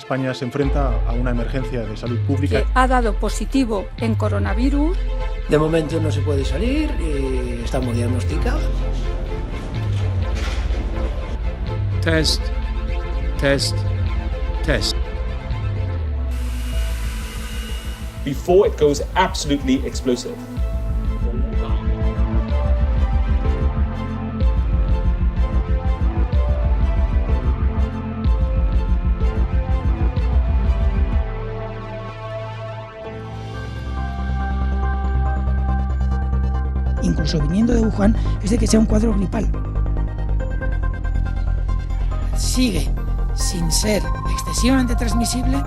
España se enfrenta a una emergencia de salud pública. Ha dado positivo en coronavirus. De momento no se puede salir y estamos diagnosticados. Test, test, test. Before it goes absolutely explosive. Incluso viniendo de Wuhan, es de que sea un cuadro gripal. Sigue sin ser excesivamente transmisible.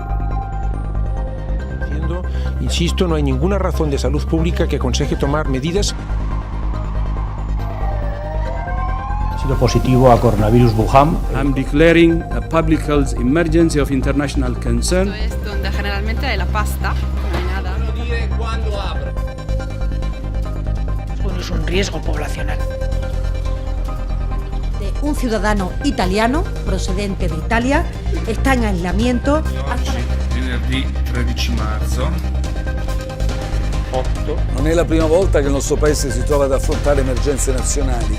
Insisto, no hay ninguna razón de salud pública que aconseje tomar medidas. Ha sido positivo a coronavirus Wuhan. I'm declaring a public health emergency of international concern. Esto es donde generalmente hay la pasta, no hay nada. Bueno, es un riesgo poblacional. Un ciudadano italiano procedente de Italia está en aislamiento hasta venerdì 13 marzo. Non è la prima volta che il nostro paese si trova ad affrontare emergenze nazionali.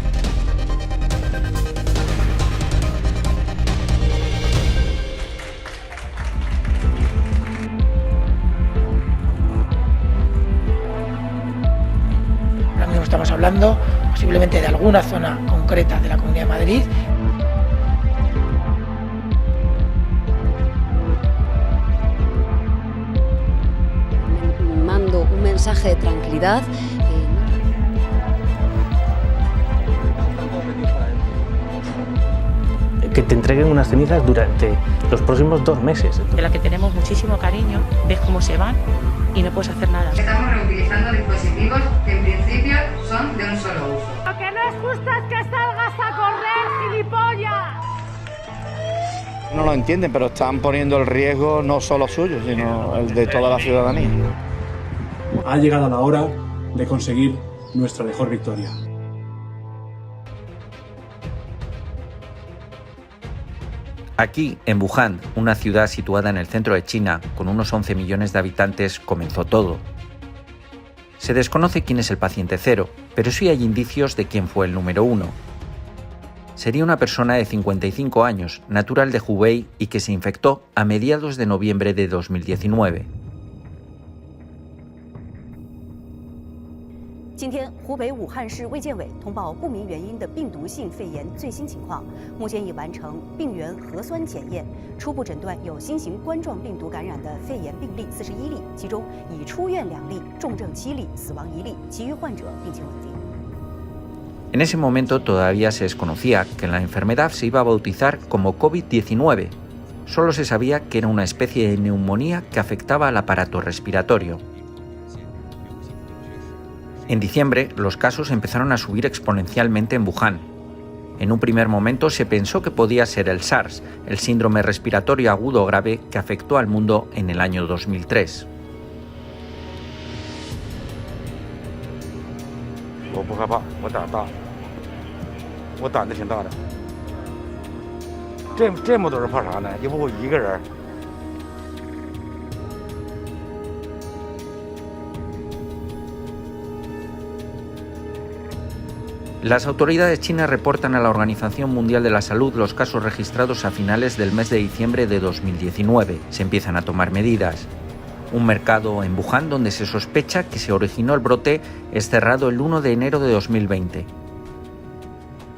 Ahora mismo estamos hablando posiblemente de alguna zona concreta de la Comunidad de Madrid. Mando un mensaje de tranquilidad. Que te entreguen unas cenizas durante los próximos 2 meses. De la que tenemos muchísimo cariño, ves cómo se van y no puedes hacer nada. Estamos reutilizando dispositivos que en principio son de un solo uso. Lo que no es justo es que salgas a correr, gilipollas. No lo entienden, pero están poniendo el riesgo no solo suyo, sino el de toda la ciudadanía. Ha llegado la hora de conseguir nuestra mejor victoria. Aquí, en Wuhan, una ciudad situada en el centro de China, con unos 11 millones de habitantes, comenzó todo. Se desconoce quién es el paciente cero, pero sí hay indicios de quién fue el número 1. Sería una persona de 55 años, natural de Hubei y que se infectó a mediados de noviembre de 2019. 今天，湖北武汉市卫健委通报不明原因的病毒性肺炎最新情况，目前已完成病原核酸检验，初步诊断有新型冠状病毒感染的肺炎病例41例，其中已出院2例，重症7例，死亡1例，其余患者病情稳定。 En ese momento todavía se desconocía que la enfermedad se iba a bautizar como COVID-19. Solo se sabía que era una especie de neumonía que afectaba al aparato respiratorio. En diciembre, los casos empezaron a subir exponencialmente en Wuhan. En un primer momento se pensó que podía ser el SARS, el síndrome respiratorio agudo grave que afectó al mundo en el año 2003. 我不害怕，我胆大，我胆子挺大的。这么多人怕啥呢？又不我一个人。 Las autoridades chinas reportan a la Organización Mundial de la Salud los casos registrados a finales del mes de diciembre de 2019. Se empiezan a tomar medidas. Un mercado en Wuhan donde se sospecha que se originó el brote es cerrado el 1 de enero de 2020.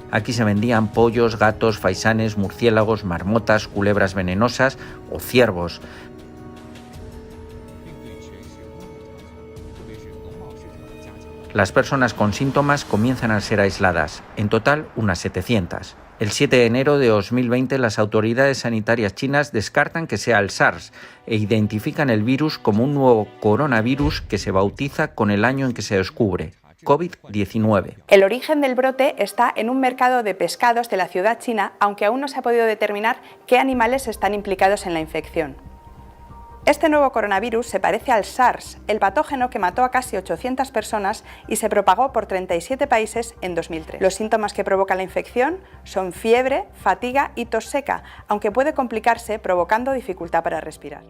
Aquí se vendían pollos, gatos, faisanes, murciélagos, marmotas, culebras venenosas o ciervos. Las personas con síntomas comienzan a ser aisladas, en total unas 700. El 7 de enero de 2020 las autoridades sanitarias chinas descartan que sea el SARS e identifican el virus como un nuevo coronavirus que se bautiza con el año en que se descubre, COVID-19. El origen del brote está en un mercado de pescados de la ciudad china, aunque aún no se ha podido determinar qué animales están implicados en la infección. Este nuevo coronavirus se parece al SARS, el patógeno que mató a casi 800 personas y se propagó por 37 países en 2003. Los síntomas que provoca la infección son fiebre, fatiga y tos seca, aunque puede complicarse provocando dificultad para respirar.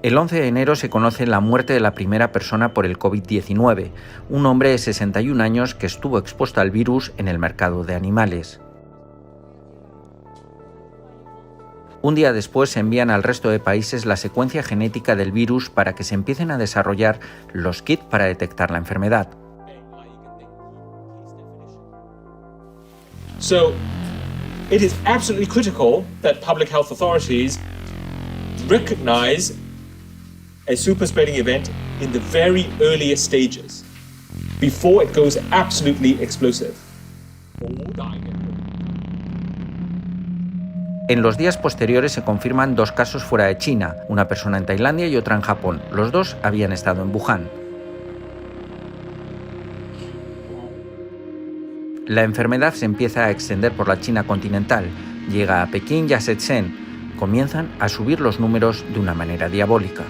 El 11 de enero se conoce la muerte de la primera persona por el COVID-19, un hombre de 61 años que estuvo expuesto al virus en el mercado de animales. Un día después se envían al resto de países la secuencia genética del virus para que se empiecen a desarrollar los kits para detectar la enfermedad. So, it is absolutely critical that public health authorities recognize a super spreading event in the very earliest stages, before it goes absolutely explosive. En los días posteriores se confirman 2 casos fuera de China, una persona en Tailandia y otra en Japón. Los 2 habían estado en Wuhan. La enfermedad se empieza a extender por la China continental, llega a Pekín y a Shenzhen. Comienzan a subir los números de una manera diabólica.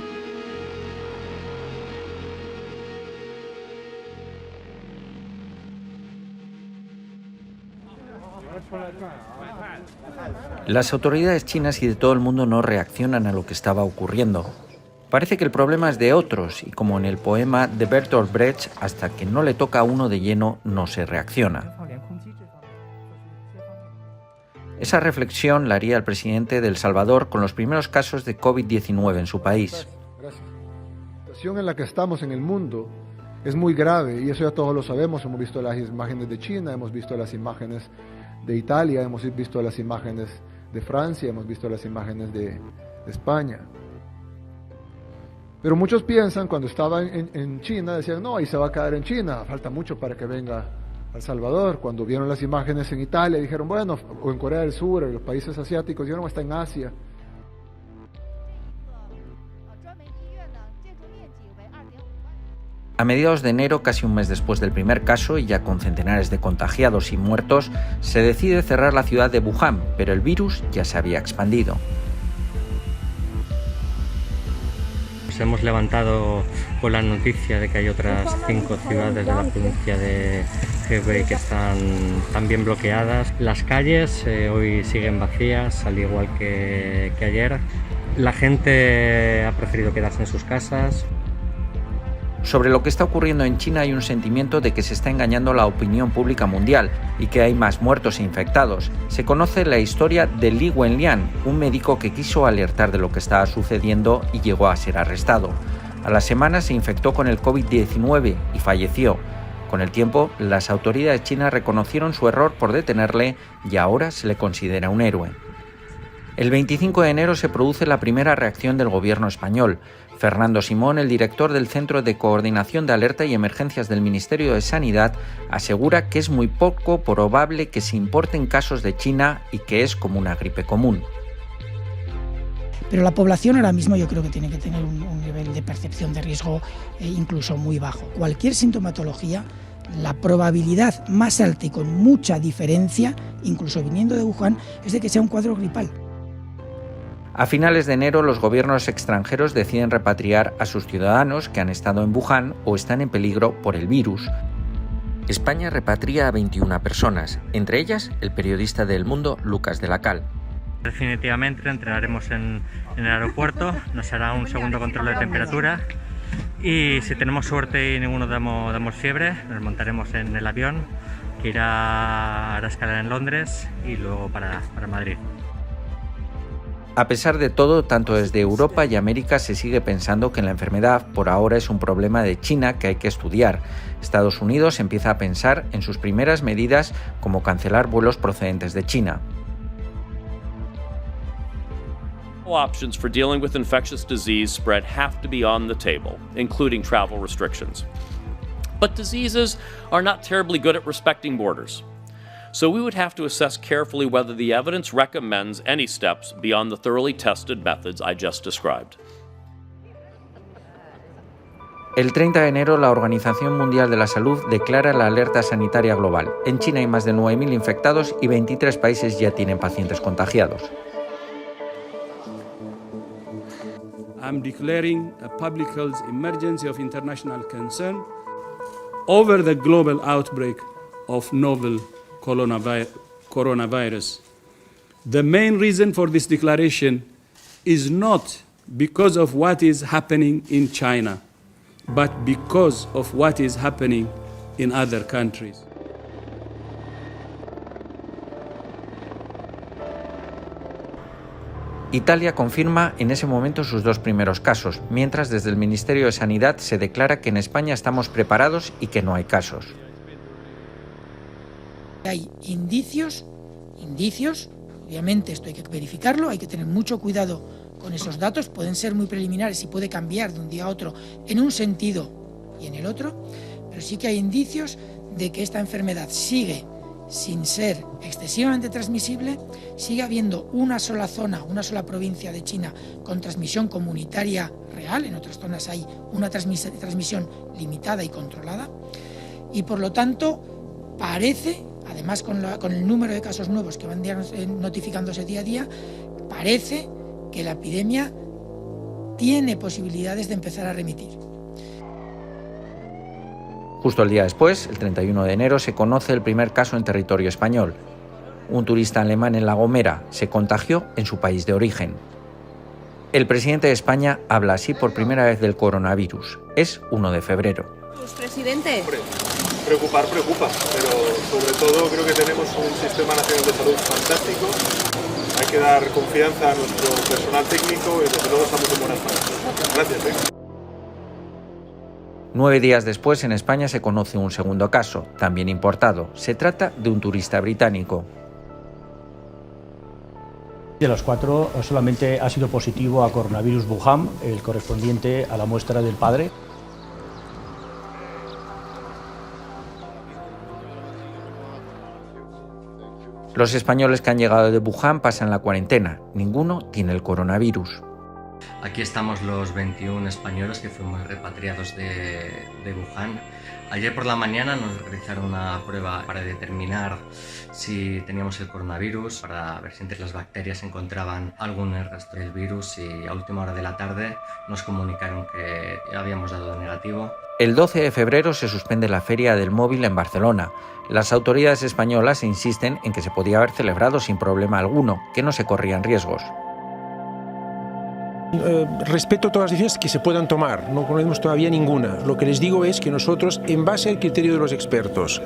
Las autoridades chinas y de todo el mundo no reaccionan a lo que estaba ocurriendo. Parece que el problema es de otros y, como en el poema de Bertolt Brecht, hasta que no le toca a uno de lleno no se reacciona. Esa reflexión la haría el presidente de El Salvador con los primeros casos de COVID-19 en su país. La situación en la que estamos en el mundo es muy grave y eso ya todos lo sabemos. Hemos visto las imágenes de China, hemos visto las imágenes de Italia, hemos visto las imágenes de Francia, hemos visto las imágenes de España. Pero muchos piensan, cuando estaban en China, decían, no, ahí se va a quedar en China, falta mucho para que venga a El Salvador. Cuando vieron las imágenes en Italia, dijeron, bueno, o en Corea del Sur, en los países asiáticos, dijeron, está en Asia. A mediados de enero, casi un mes después del primer caso y ya con centenares de contagiados y muertos, se decide cerrar la ciudad de Wuhan, pero el virus ya se había expandido. Nos hemos levantado con la noticia de que hay otras 5 ciudades de la provincia de Hebei que están también bloqueadas. Las calles hoy siguen vacías, al igual que ayer. La gente ha preferido quedarse en sus casas. Sobre lo que está ocurriendo en China hay un sentimiento de que se está engañando la opinión pública mundial y que hay más muertos e infectados. Se conoce la historia de Li Wenlian, un médico que quiso alertar de lo que estaba sucediendo y llegó a ser arrestado. A la semana se infectó con el COVID-19 y falleció. Con el tiempo, las autoridades chinas reconocieron su error por detenerle y ahora se le considera un héroe. El 25 de enero se produce la primera reacción del gobierno español. Fernando Simón, el director del Centro de Coordinación de Alerta y Emergencias del Ministerio de Sanidad, asegura que es muy poco probable que se importen casos de China y que es como una gripe común. Pero la población ahora mismo yo creo que tiene que tener un nivel de percepción de riesgo incluso muy bajo. Cualquier sintomatología, la probabilidad más alta y con mucha diferencia, incluso viniendo de Wuhan, es de que sea un cuadro gripal. A finales de enero, los gobiernos extranjeros deciden repatriar a sus ciudadanos que han estado en Wuhan o están en peligro por el virus. España repatria a 21 personas, entre ellas el periodista de El Mundo, Lucas de la Cal. Definitivamente entraremos en el aeropuerto, nos hará un segundo control de temperatura y si tenemos suerte y ninguno damos fiebre, nos montaremos en el avión que irá a escalar en Londres y luego para Madrid. A pesar de todo, tanto desde Europa y América se sigue pensando que la enfermedad por ahora es un problema de China que hay que estudiar. Estados Unidos empieza a pensar en sus primeras medidas como cancelar vuelos procedentes de China. Options for dealing with infectious disease spread have to be on the table, including travel restrictions. But diseases are not terribly good at respecting borders. So we would have to assess carefully whether the evidence recommends any steps beyond the thoroughly tested methods I just described. El 30 de enero, la Organización Mundial de la Salud declara la alerta sanitaria global. En China hay más de 9.000 infectados y 23 países ya tienen pacientes contagiados. I'm declaring a public health emergency of international concern over the global outbreak of novel coronavirus. The main reason for this declaration is not because of what is happening in China, but because of what is happening in other countries. Italia confirma en ese momento sus 2 primeros casos, mientras desde el Ministerio de Sanidad se declara que en España estamos preparados y que no hay casos. Hay indicios, obviamente esto hay que verificarlo, hay que tener mucho cuidado con esos datos, pueden ser muy preliminares y puede cambiar de un día a otro en un sentido y en el otro, pero sí que hay indicios de que esta enfermedad sigue sin ser excesivamente transmisible, sigue habiendo una sola zona, una sola provincia de China con transmisión comunitaria real, en otras zonas hay una transmisión limitada y controlada, y por lo tanto parece, además con el número de casos nuevos que van notificándose día a día, parece que la epidemia tiene posibilidades de empezar a remitir. Justo el día después, el 31 de enero, se conoce el primer caso en territorio español. Un turista alemán en La Gomera se contagió en su país de origen. El presidente de España habla así por primera vez del coronavirus. Es 1 de febrero. Presidente. Preocupar preocupa, pero sobre todo creo que tenemos un sistema nacional de salud fantástico. Hay que dar confianza a nuestro personal técnico y desde luego estamos en buenas manos. Gracias. 9 días después, en España se conoce un segundo caso, también importado. Se trata de un turista británico. De los 4, solamente ha sido positivo a coronavirus Wuhan, el correspondiente a la muestra del padre. Los españoles que han llegado de Wuhan pasan la cuarentena. Ninguno tiene el coronavirus. Aquí estamos los 21 españoles que fuimos repatriados de Wuhan. Ayer por la mañana nos realizaron una prueba para determinar si teníamos el coronavirus, para ver si entre las bacterias se encontraban algún rastro del virus, y a última hora de la tarde nos comunicaron que habíamos dado negativo. El 12 de febrero se suspende la Feria del Móvil en Barcelona. Las autoridades españolas insisten en que se podía haber celebrado sin problema alguno, que no se corrían riesgos. Respeto todas las decisiones que se puedan tomar, no conocemos todavía ninguna. Lo que les digo es que nosotros, en base al criterio de los expertos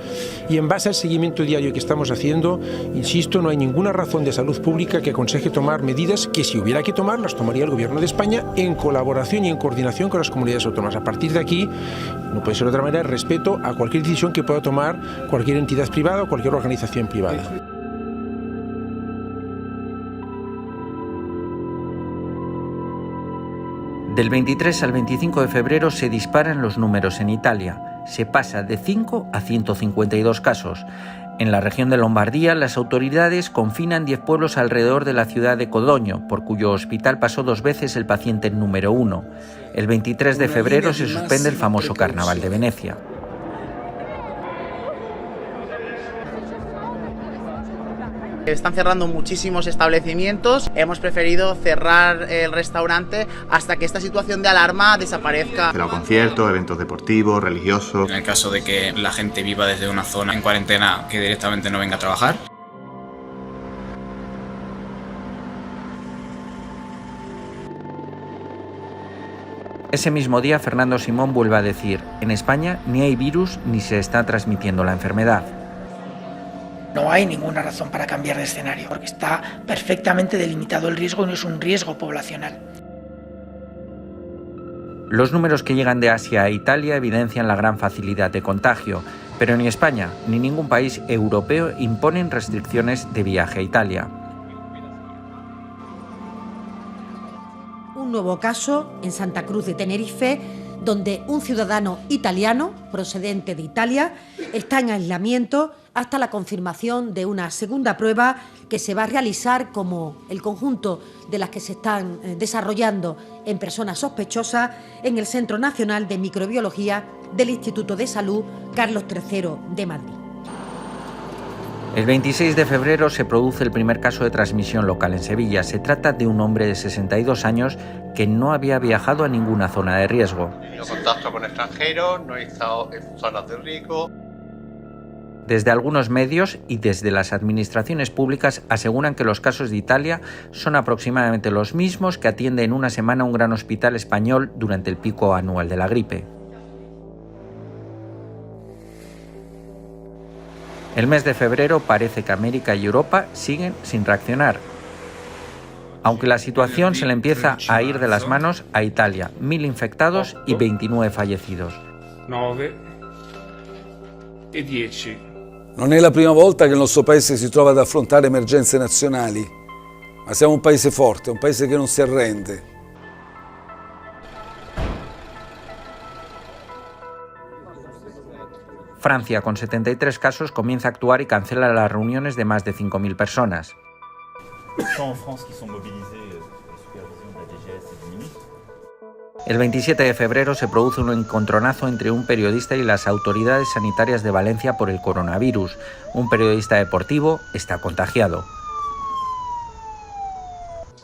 y en base al seguimiento diario que estamos haciendo, insisto, no hay ninguna razón de salud pública que aconseje tomar medidas que, si hubiera que tomar, las tomaría el Gobierno de España en colaboración y en coordinación con las comunidades autónomas. A partir de aquí, no puede ser de otra manera, respeto a cualquier decisión que pueda tomar cualquier entidad privada o cualquier organización privada. Del 23 al 25 de febrero se disparan los números en Italia. Se pasa de 5 a 152 casos. En la región de Lombardía, las autoridades confinan 10 pueblos alrededor de la ciudad de Codogno, por cuyo hospital pasó 2 veces el paciente número 1. El 23 de febrero se suspende el famoso Carnaval de Venecia. Están cerrando muchísimos establecimientos. Hemos preferido cerrar el restaurante hasta que esta situación de alarma desaparezca. Pero conciertos, eventos deportivos, religiosos. En el caso de que la gente viva desde una zona en cuarentena, que directamente no venga a trabajar. Ese mismo día, Fernando Simón vuelve a decir: en España ni hay virus ni se está transmitiendo la enfermedad. No hay ninguna razón para cambiar de escenario, porque está perfectamente delimitado el riesgo y no es un riesgo poblacional. Los números que llegan de Asia a Italia evidencian la gran facilidad de contagio, pero ni España ni ningún país europeo imponen restricciones de viaje a Italia. Un nuevo caso en Santa Cruz de Tenerife, donde un ciudadano italiano procedente de Italia está en aislamiento hasta la confirmación de una segunda prueba que se va a realizar, como el conjunto de las que se están desarrollando en personas sospechosas, en el Centro Nacional de Microbiología del Instituto de Salud Carlos III de Madrid. El 26 de febrero se produce el primer caso de transmisión local en Sevilla. Se trata de un hombre de 62 años que no había viajado a ninguna zona de riesgo. He tenido contacto con extranjeros, no he estado en zonas de riesgo. Desde algunos medios y desde las administraciones públicas aseguran que los casos de Italia son aproximadamente los mismos que atiende en una semana un gran hospital español durante el pico anual de la gripe. El mes de febrero parece que América y Europa siguen sin reaccionar, aunque la situación se le empieza a ir de las manos a Italia, 1000 infectados y 29 fallecidos. 9 e 10. Non è la prima volta che il nostro paese si trova ad affrontare emergenze nazionali, ma siamo un paese forte, un paese che non si arrende. Francia, con 73 casos, comienza a actuar y cancela las reuniones de más de 5.000 personas. El 27 de febrero se produce un encontronazo entre un periodista y las autoridades sanitarias de Valencia por el coronavirus. Un periodista deportivo está contagiado.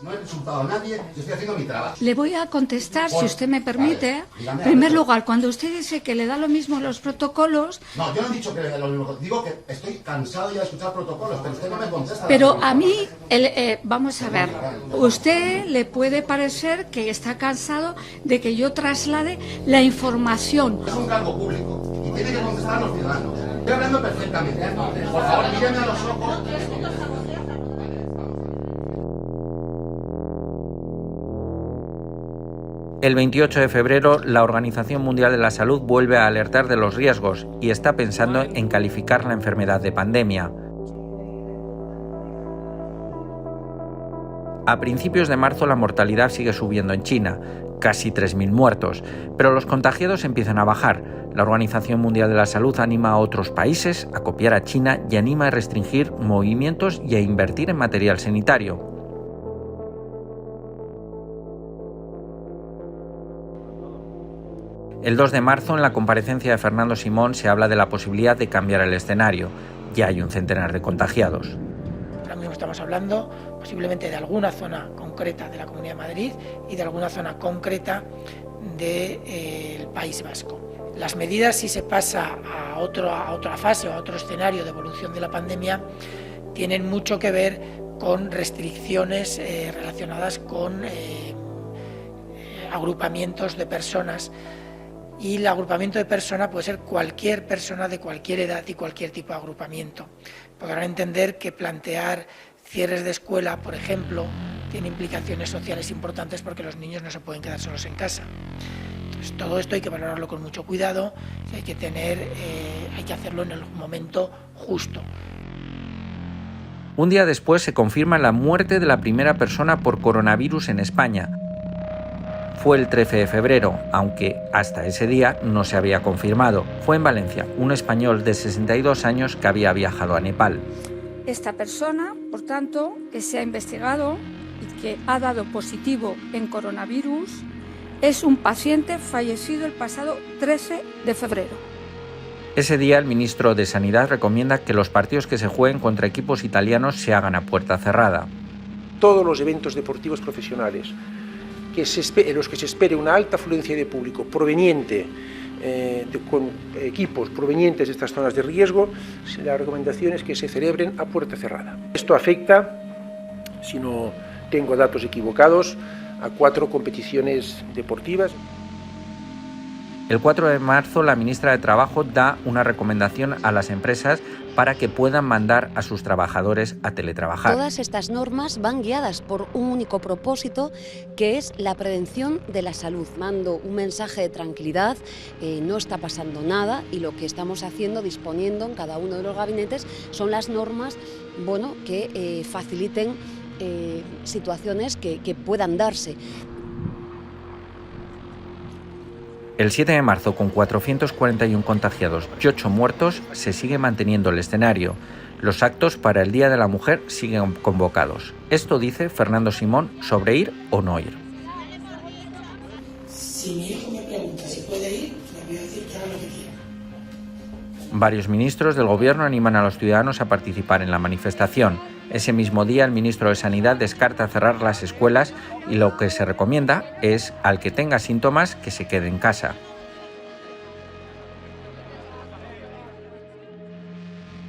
No he insultado a nadie, yo estoy haciendo mi trabajo. Le voy a contestar, si usted me permite. En primer lugar, cuando usted dice que le da lo mismo los protocolos... No, yo no he dicho que le da lo mismo. Digo que estoy cansado ya de escuchar protocolos, pero usted no me contesta. Pero a mí, vamos a ver, usted le puede parecer que está cansado de que yo traslade la información. Es un cargo público y tiene que contestar a los ciudadanos. Estoy hablando perfectamente. Por favor, míreme a los ojos. El 28 de febrero, la Organización Mundial de la Salud vuelve a alertar de los riesgos y está pensando en calificar la enfermedad de pandemia. A principios de marzo la mortalidad sigue subiendo en China, casi 3.000 muertos, pero los contagiados empiezan a bajar. La Organización Mundial de la Salud anima a otros países a copiar a China y anima a restringir movimientos y a invertir en material sanitario. El 2 de marzo, en la comparecencia de Fernando Simón, se habla de la posibilidad de cambiar el escenario. Ya hay un centenar de contagiados. Ahora mismo estamos hablando posiblemente de alguna zona concreta de la Comunidad de Madrid y de alguna zona concreta del País Vasco. Las medidas, si se pasa a otra fase o a otro escenario de evolución de la pandemia, tienen mucho que ver con restricciones relacionadas con agrupamientos de personas. Y el agrupamiento de personas puede ser cualquier persona de cualquier edad y cualquier tipo de agrupamiento. Podrán entender que plantear cierres de escuela, por ejemplo, tiene implicaciones sociales importantes porque los niños no se pueden quedar solos en casa. Entonces, todo esto hay que valorarlo con mucho cuidado y hay que hacerlo en el momento justo. Un día después se confirma la muerte de la primera persona por coronavirus en España. Fue el 13 de febrero, aunque hasta ese día no se había confirmado. Fue en Valencia, un español de 62 años que había viajado a Nepal. Esta persona, por tanto, que se ha investigado y que ha dado positivo en coronavirus, es un paciente fallecido el pasado 13 de febrero. Ese día el ministro de Sanidad recomienda que los partidos que se jueguen contra equipos italianos se hagan a puerta cerrada. Todos los eventos deportivos profesionales en los que se espere una alta afluencia de público proveniente con equipos provenientes de estas zonas de riesgo, la recomendación es que se celebren a puerta cerrada. Esto afecta, si no tengo datos equivocados, a 4 competiciones deportivas. El 4 de marzo la ministra de Trabajo da una recomendación a las empresas para que puedan mandar a sus trabajadores a teletrabajar. Todas estas normas van guiadas por un único propósito, que es la prevención de la salud. Mando un mensaje de tranquilidad, no está pasando nada y lo que estamos haciendo, disponiendo en cada uno de los gabinetes, son las normas que faciliten situaciones que puedan darse. El 7 de marzo, con 441 contagiados y 8 muertos, se sigue manteniendo el escenario. Los actos para el Día de la Mujer siguen convocados. Esto dice Fernando Simón sobre ir o no ir. Si mi hijo me pregunta si puede ir, le voy a decir que haga lo que quiera. Varios ministros del gobierno animan a los ciudadanos a participar en la manifestación. Ese mismo día, el ministro de Sanidad descarta cerrar las escuelas y lo que se recomienda es al que tenga síntomas que se quede en casa.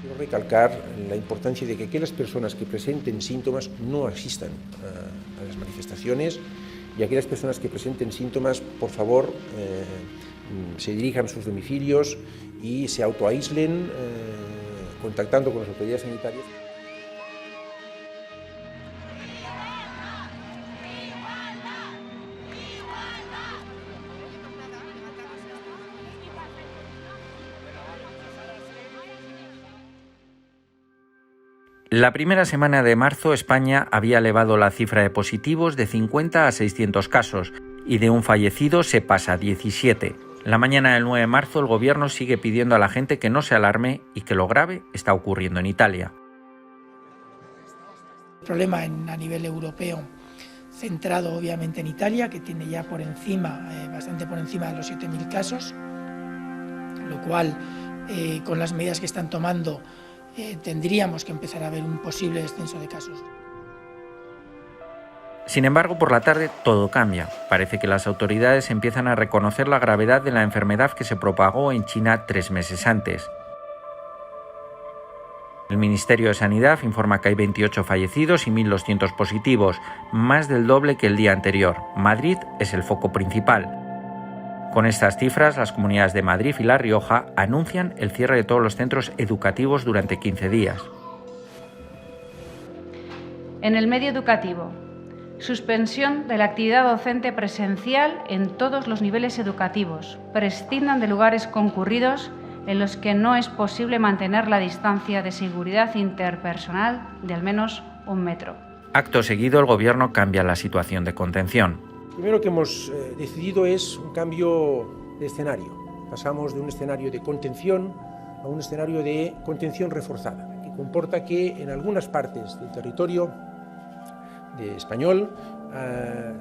Quiero recalcar la importancia de que aquellas personas que presenten síntomas no asistan a las manifestaciones y aquellas personas que presenten síntomas, por favor, se dirijan a sus domicilios y se autoaíslen contactando con las autoridades sanitarias. La primera semana de marzo, España había elevado la cifra de positivos de 50 a 600 casos y de un fallecido se pasa a 17. La mañana del 9 de marzo, el gobierno sigue pidiendo a la gente que no se alarme y que lo grave está ocurriendo en Italia. El problema a nivel europeo, centrado obviamente en Italia, que tiene ya por encima, bastante por encima de los 7.000 casos, lo cual, con las medidas que están tomando, tendríamos que empezar a ver un posible descenso de casos. Sin embargo, por la tarde todo cambia. Parece que las autoridades empiezan a reconocer la gravedad de la enfermedad que se propagó en China 3 meses antes. El Ministerio de Sanidad informa que hay 28 fallecidos y 1.200 positivos, más del doble que el día anterior. Madrid es el foco principal. Con estas cifras, las comunidades de Madrid y La Rioja anuncian el cierre de todos los centros educativos durante 15 días. En el medio educativo, suspensión de la actividad docente presencial en todos los niveles educativos. Prescindan de lugares concurridos en los que no es posible mantener la distancia de seguridad interpersonal de al menos 1 metro. Acto seguido, el Gobierno cambia la situación de contención. Lo primero que hemos decidido es un cambio de escenario. Pasamos de un escenario de contención a un escenario de contención reforzada, que comporta que en algunas partes del territorio español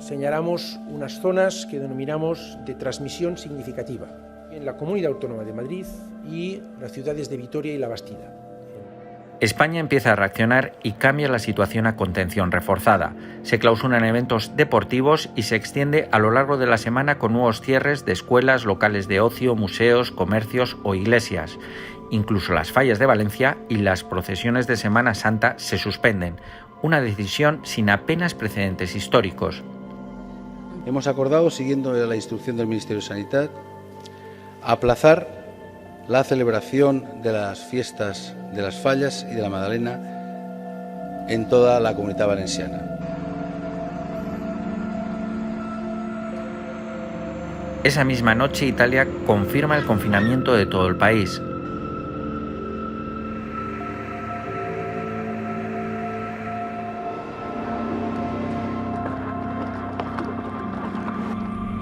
señalamos unas zonas que denominamos de transmisión significativa, en la Comunidad Autónoma de Madrid y las ciudades de Vitoria y La Bastida. España empieza a reaccionar y cambia la situación a contención reforzada. Se clausuran eventos deportivos y se extiende a lo largo de la semana con nuevos cierres de escuelas, locales de ocio, museos, comercios o iglesias. Incluso las fallas de Valencia y las procesiones de Semana Santa se suspenden. Una decisión sin apenas precedentes históricos. Hemos acordado, siguiendo la instrucción del Ministerio de Sanidad, aplazar la celebración de las fiestas de las Fallas y de la Magdalena en toda la Comunidad Valenciana. Esa misma noche, Italia confirma el confinamiento de todo el país.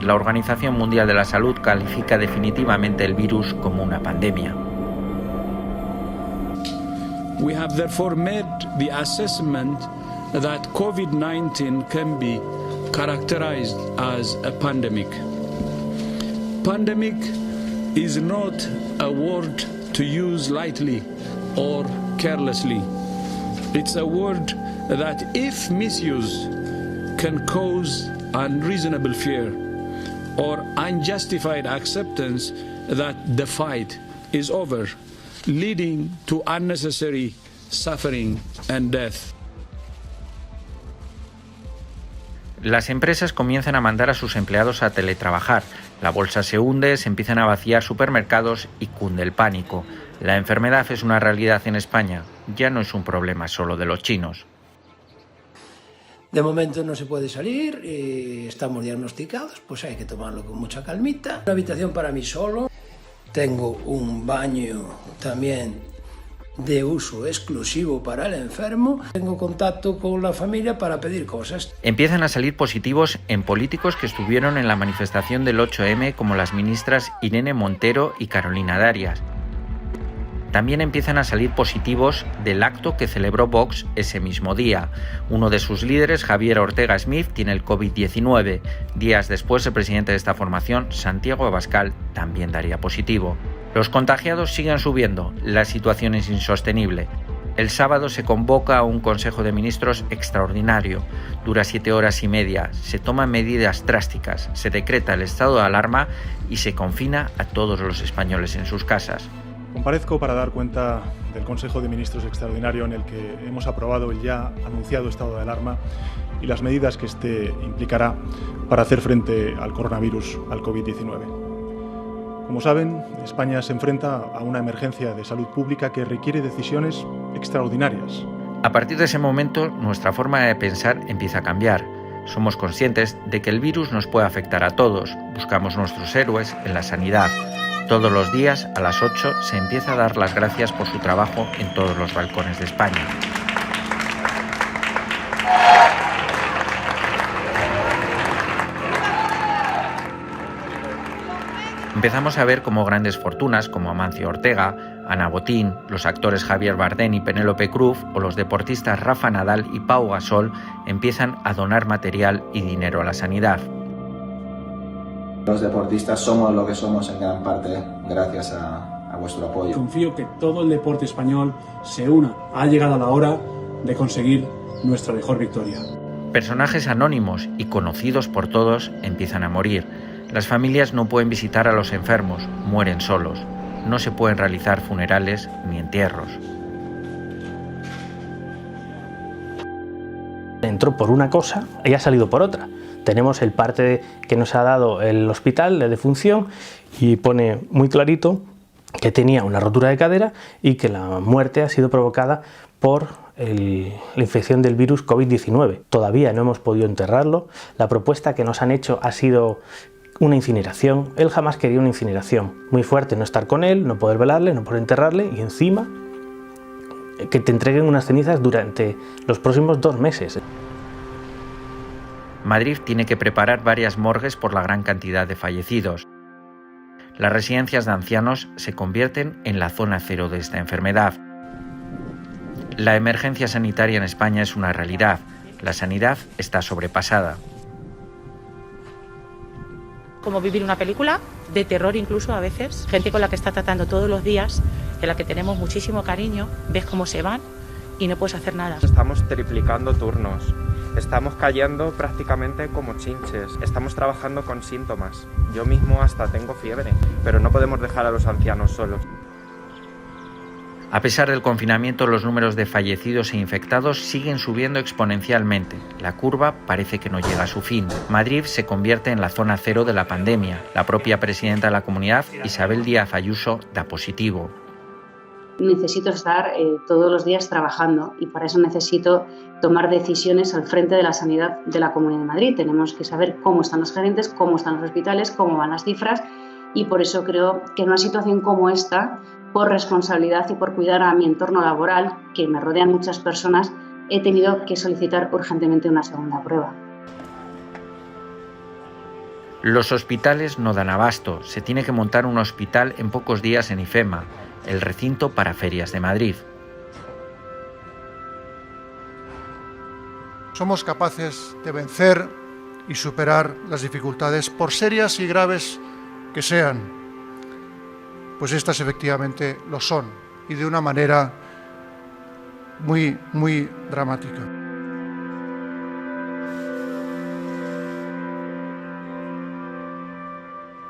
La Organización Mundial de la Salud califica definitivamente el virus como una pandemia. We have therefore made the assessment that COVID-19 can be characterized as a pandemic. Pandemic is not a word to use lightly or carelessly. It's a word that, if misused, can cause unreasonable fear or unjustified acceptance that the fight is over, leading to unnecessary suffering and death. Las empresas comienzan a mandar a sus empleados a teletrabajar. La bolsa se hunde, se empiezan a vaciar supermercados y cunde el pánico. La enfermedad es una realidad en España, ya no es un problema solo de los chinos. De momento no se puede salir, estamos diagnosticados, pues hay que tomarlo con mucha calmita. Una habitación para mí solo, tengo un baño también de uso exclusivo para el enfermo, tengo contacto con la familia para pedir cosas. Empiezan a salir positivos en políticos que estuvieron en la manifestación del 8M, como las ministras Irene Montero y Carolina Darias. También empiezan a salir positivos del acto que celebró Vox ese mismo día. Uno de sus líderes, Javier Ortega Smith, tiene el COVID-19. Días después, el presidente de esta formación, Santiago Abascal, también daría positivo. Los contagiados siguen subiendo, la situación es insostenible. El sábado se convoca a un Consejo de Ministros extraordinario, dura 7 horas y media, se toman medidas drásticas, se decreta el estado de alarma y se confina a todos los españoles en sus casas. Comparezco para dar cuenta del Consejo de Ministros extraordinario en el que hemos aprobado el ya anunciado estado de alarma y las medidas que este implicará para hacer frente al coronavirus, al COVID-19. Como saben, España se enfrenta a una emergencia de salud pública que requiere decisiones extraordinarias. A partir de ese momento, nuestra forma de pensar empieza a cambiar. Somos conscientes de que el virus nos puede afectar a todos. Buscamos nuestros héroes en la sanidad. Todos los días, a las 8, se empieza a dar las gracias por su trabajo en todos los balcones de España. Empezamos a ver cómo grandes fortunas como Amancio Ortega, Ana Botín, los actores Javier Bardem y Penélope Cruz o los deportistas Rafa Nadal y Pau Gasol empiezan a donar material y dinero a la sanidad. Los deportistas somos lo que somos en gran parte gracias a vuestro apoyo. Confío que todo el deporte español se una. Ha llegado la hora de conseguir nuestra mejor victoria. Personajes anónimos y conocidos por todos empiezan a morir. Las familias no pueden visitar a los enfermos, mueren solos. No se pueden realizar funerales ni entierros. Entró por una cosa y ha salido por otra. Tenemos el parte que nos ha dado el hospital de defunción y pone muy clarito que tenía una rotura de cadera y que la muerte ha sido provocada por la infección del virus COVID-19. Todavía no hemos podido enterrarlo. La propuesta que nos han hecho ha sido una incineración. Él jamás quería una incineración. Muy fuerte no estar con él, no poder velarle, no poder enterrarle y encima que te entreguen unas cenizas durante los próximos 2 meses. Madrid tiene que preparar varias morgues por la gran cantidad de fallecidos. Las residencias de ancianos se convierten en la zona cero de esta enfermedad. La emergencia sanitaria en España es una realidad. La sanidad está sobrepasada. Como vivir una película, de terror incluso a veces, gente con la que está tratando todos los días, de la que tenemos muchísimo cariño, ves cómo se van y no puedes hacer nada. Estamos triplicando turnos, estamos cayendo prácticamente como chinches, estamos trabajando con síntomas. Yo mismo hasta tengo fiebre, pero no podemos dejar a los ancianos solos. A pesar del confinamiento, los números de fallecidos e infectados siguen subiendo exponencialmente. La curva parece que no llega a su fin. Madrid se convierte en la zona cero de la pandemia. La propia presidenta de la comunidad, Isabel Díaz Ayuso, da positivo. Necesito estar todos los días trabajando y para eso necesito tomar decisiones al frente de la sanidad de la Comunidad de Madrid. Tenemos que saber cómo están los gerentes, cómo están los hospitales, cómo van las cifras y por eso creo que en una situación como esta, por responsabilidad y por cuidar a mi entorno laboral, que me rodean muchas personas, he tenido que solicitar urgentemente una segunda prueba. Los hospitales no dan abasto. Se tiene que montar un hospital en pocos días en IFEMA, el recinto para ferias de Madrid. Somos capaces de vencer y superar las dificultades, por serias y graves que sean. Pues estas efectivamente lo son, y de una manera muy, muy dramática.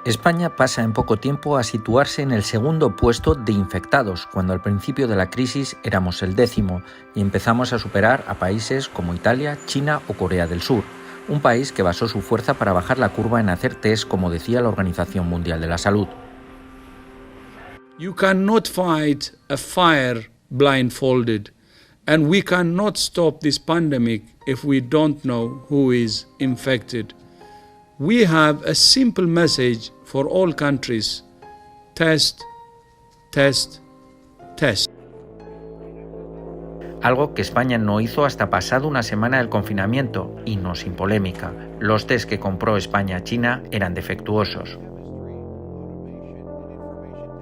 España pasa en poco tiempo a situarse en el segundo puesto de infectados, cuando al principio de la crisis éramos el 10º y empezamos a superar a países como Italia, China o Corea del Sur, un país que basó su fuerza para bajar la curva en hacer test, como decía la Organización Mundial de la Salud. You cannot fight a fire blindfolded, and we cannot stop this pandemic if we don't know who is infected. We have a simple message for all countries: test, test, test. Algo que España no hizo hasta pasado una semana del confinamiento, y no sin polémica. Los test que compró España a China eran defectuosos.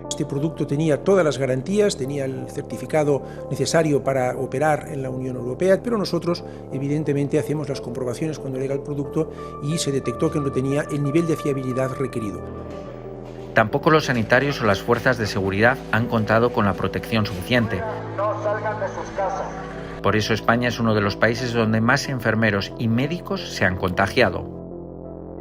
Este producto tenía todas las garantías, tenía el certificado necesario para operar en la Unión Europea, pero nosotros evidentemente hacemos las comprobaciones cuando llega el producto y se detectó que no tenía el nivel de fiabilidad requerido. Tampoco los sanitarios o las fuerzas de seguridad han contado con la protección suficiente. No salgan de sus casas. Por eso España es uno de los países donde más enfermeros y médicos se han contagiado.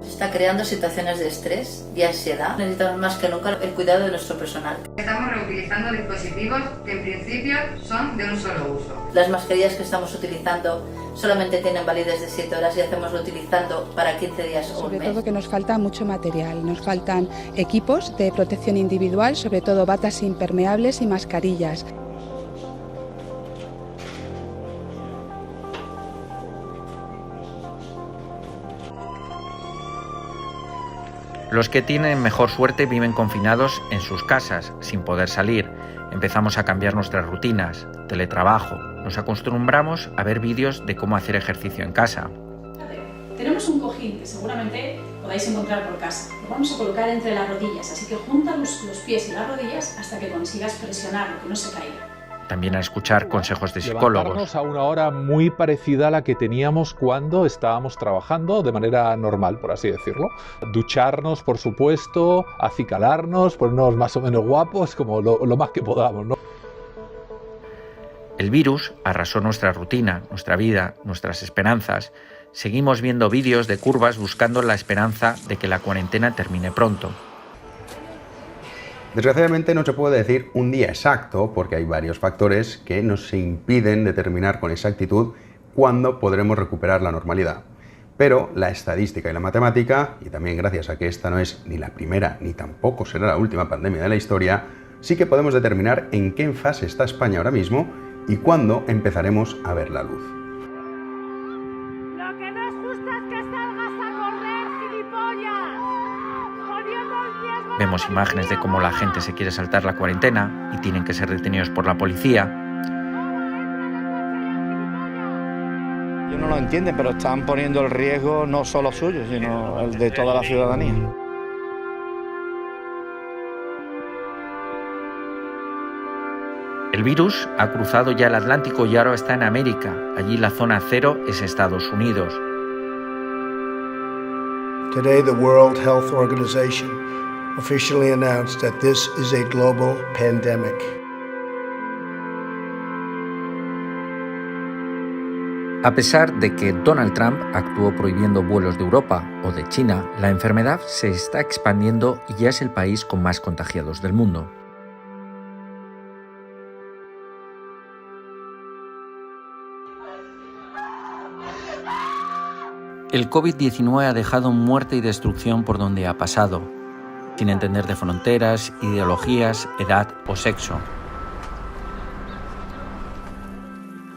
Se está creando situaciones de estrés y ansiedad. Necesitamos más que nunca el cuidado de nuestro personal. Estamos reutilizando dispositivos que en principio son de un solo uso. Las mascarillas que estamos utilizando solamente tienen validez de 7 horas y hacemos utilizando para 15 días o un mes. Sobre todo que nos falta mucho material, nos faltan equipos de protección individual, sobre todo batas impermeables y mascarillas. Los que tienen mejor suerte viven confinados en sus casas, sin poder salir. Empezamos a cambiar nuestras rutinas, teletrabajo. Nos acostumbramos a ver vídeos de cómo hacer ejercicio en casa. Tenemos un cojín que seguramente podáis encontrar por casa. Lo vamos a colocar entre las rodillas, así que junta los pies y las rodillas hasta que consigas presionarlo, que no se caiga. También a escuchar consejos de psicólogos. Levantarnos a una hora muy parecida a la que teníamos cuando estábamos trabajando de manera normal, por así decirlo. Ducharnos, por supuesto, acicalarnos, ponernos más o menos guapos, como lo más que podamos, ¿no? El virus arrasó nuestra rutina, nuestra vida, nuestras esperanzas. Seguimos viendo vídeos de curvas buscando la esperanza de que la cuarentena termine pronto. Desgraciadamente no se puede decir un día exacto porque hay varios factores que nos impiden determinar con exactitud cuándo podremos recuperar la normalidad. Pero la estadística y la matemática, y también gracias a que esta no es ni la primera ni tampoco será la última pandemia de la historia, sí que podemos determinar en qué fase está España ahora mismo y cuándo empezaremos a ver la luz. Lo que no es justo es que salgas a correr, gilipollas. Poniendo en riesgo. Vemos imágenes de cómo la gente se quiere saltar la cuarentena y tienen que ser detenidos por la policía. Ellos no lo entienden, pero están poniendo el riesgo no solo suyo, sino el de toda la ciudadanía. El virus ha cruzado ya el Atlántico y ahora está en América. Allí la zona cero es Estados Unidos. Today, the World Health Organization officially announced that this is a global pandemic. A pesar de que Donald Trump actuó prohibiendo vuelos de Europa o de China, la enfermedad se está expandiendo y ya es el país con más contagiados del mundo. El COVID-19 ha dejado muerte y destrucción por donde ha pasado, sin entender de fronteras, ideologías, edad o sexo.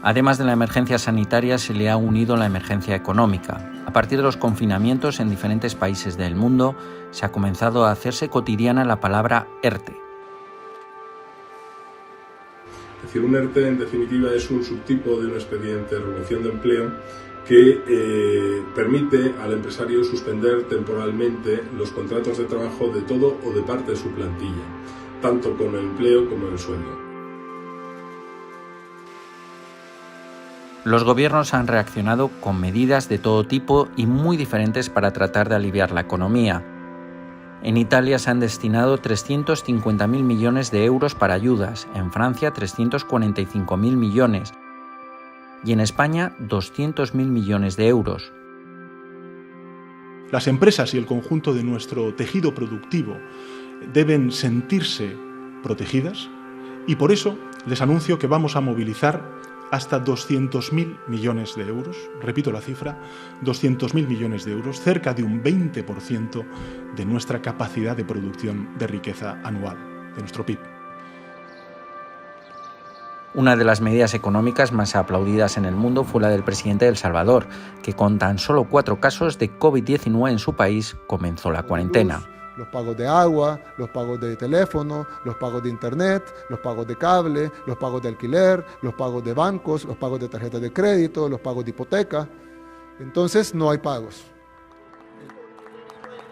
Además de la emergencia sanitaria, se le ha unido la emergencia económica. A partir de los confinamientos en diferentes países del mundo, se ha comenzado a hacerse cotidiana la palabra ERTE. Es decir, un ERTE en definitiva es un subtipo de un expediente de regulación de empleo que permite al empresario suspender temporalmente los contratos de trabajo de todo o de parte de su plantilla, tanto con el empleo como el sueldo. Los gobiernos han reaccionado con medidas de todo tipo y muy diferentes para tratar de aliviar la economía. En Italia se han destinado 350.000 millones de euros para ayudas, en Francia 345.000 millones, y en España 200.000 millones de euros. Las empresas y el conjunto de nuestro tejido productivo deben sentirse protegidas y por eso les anuncio que vamos a movilizar hasta 200.000 millones de euros, repito la cifra, 200.000 millones de euros, cerca de un 20% de nuestra capacidad de producción de riqueza anual, de nuestro PIB. Una de las medidas económicas más aplaudidas en el mundo fue la del presidente de El Salvador, que con tan solo 4 casos de COVID-19 en su país comenzó la cuarentena. Los pagos de agua, los pagos de teléfono, los pagos de internet, los pagos de cable, los pagos de alquiler, los pagos de bancos, los pagos de tarjetas de crédito, los pagos de hipoteca. Entonces no hay pagos.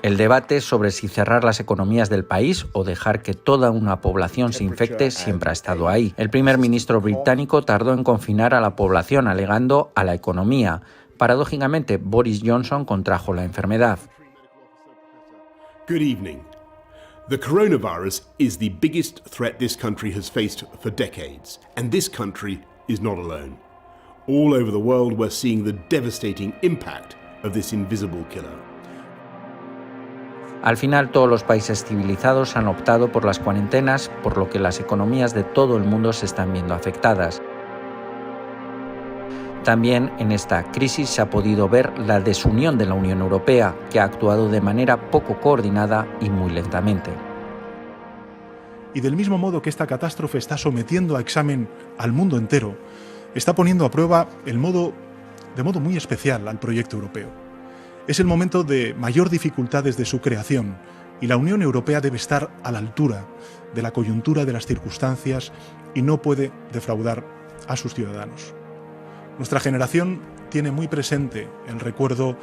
El debate sobre si cerrar las economías del país o dejar que toda una población se infecte siempre ha estado ahí. El primer ministro británico tardó en confinar a la población alegando a la economía. Paradójicamente, Boris Johnson contrajo la enfermedad. Good evening. The coronavirus is the biggest threat this country has faced for decades, and this country is not alone. All over the world we're seeing the devastating impact of this invisible killer. Al final, todos los países civilizados han optado por las cuarentenas, por lo que las economías de todo el mundo se están viendo afectadas. También en esta crisis se ha podido ver la desunión de la Unión Europea, que ha actuado de manera poco coordinada y muy lentamente. Y del mismo modo que esta catástrofe está sometiendo a examen al mundo entero, está poniendo a prueba de modo muy especial al proyecto europeo. Es el momento de mayor dificultad desde su creación y la Unión Europea debe estar a la altura de la coyuntura de las circunstancias y no puede defraudar a sus ciudadanos. Nuestra generación tiene muy presente el recuerdo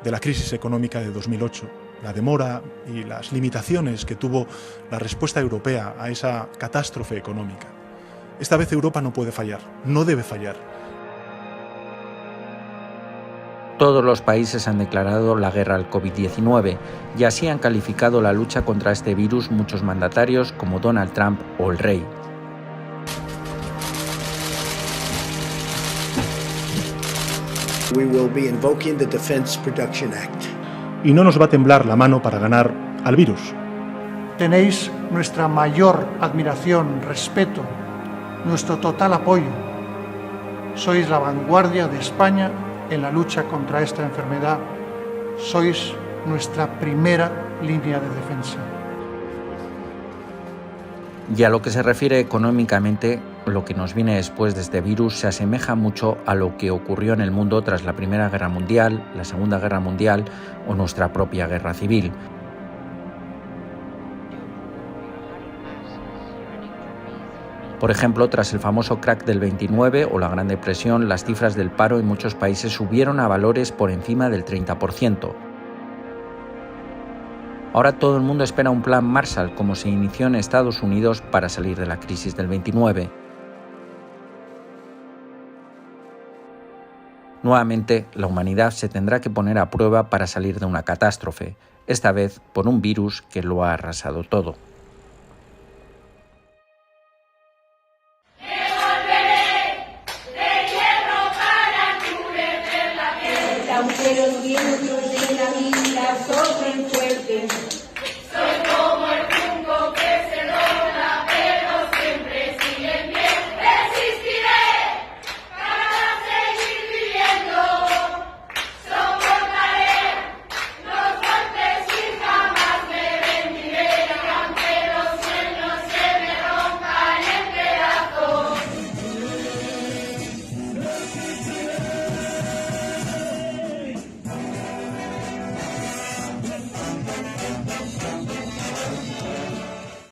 de la crisis económica de 2008, la demora y las limitaciones que tuvo la respuesta europea a esa catástrofe económica. Esta vez Europa no puede fallar, no debe fallar. Todos los países han declarado la guerra al COVID-19 y así han calificado la lucha contra este virus muchos mandatarios como Donald Trump o el rey. We will be invoking the Defense Production Act. Y no nos va a temblar la mano para ganar al virus. Tenéis nuestra mayor admiración, respeto, nuestro total apoyo. Sois la vanguardia de España en la lucha contra esta enfermedad. Sois nuestra primera línea de defensa. Y a lo que se refiere económicamente, lo que nos viene después de este virus se asemeja mucho a lo que ocurrió en el mundo tras la Primera Guerra Mundial, la Segunda Guerra Mundial o nuestra propia guerra civil. Por ejemplo, tras el famoso crack del 29 o la Gran Depresión, las cifras del paro en muchos países subieron a valores por encima del 30%. Ahora todo el mundo espera un plan Marshall, como se inició en Estados Unidos para salir de la crisis del 29. Nuevamente, la humanidad se tendrá que poner a prueba para salir de una catástrofe, esta vez por un virus que lo ha arrasado todo.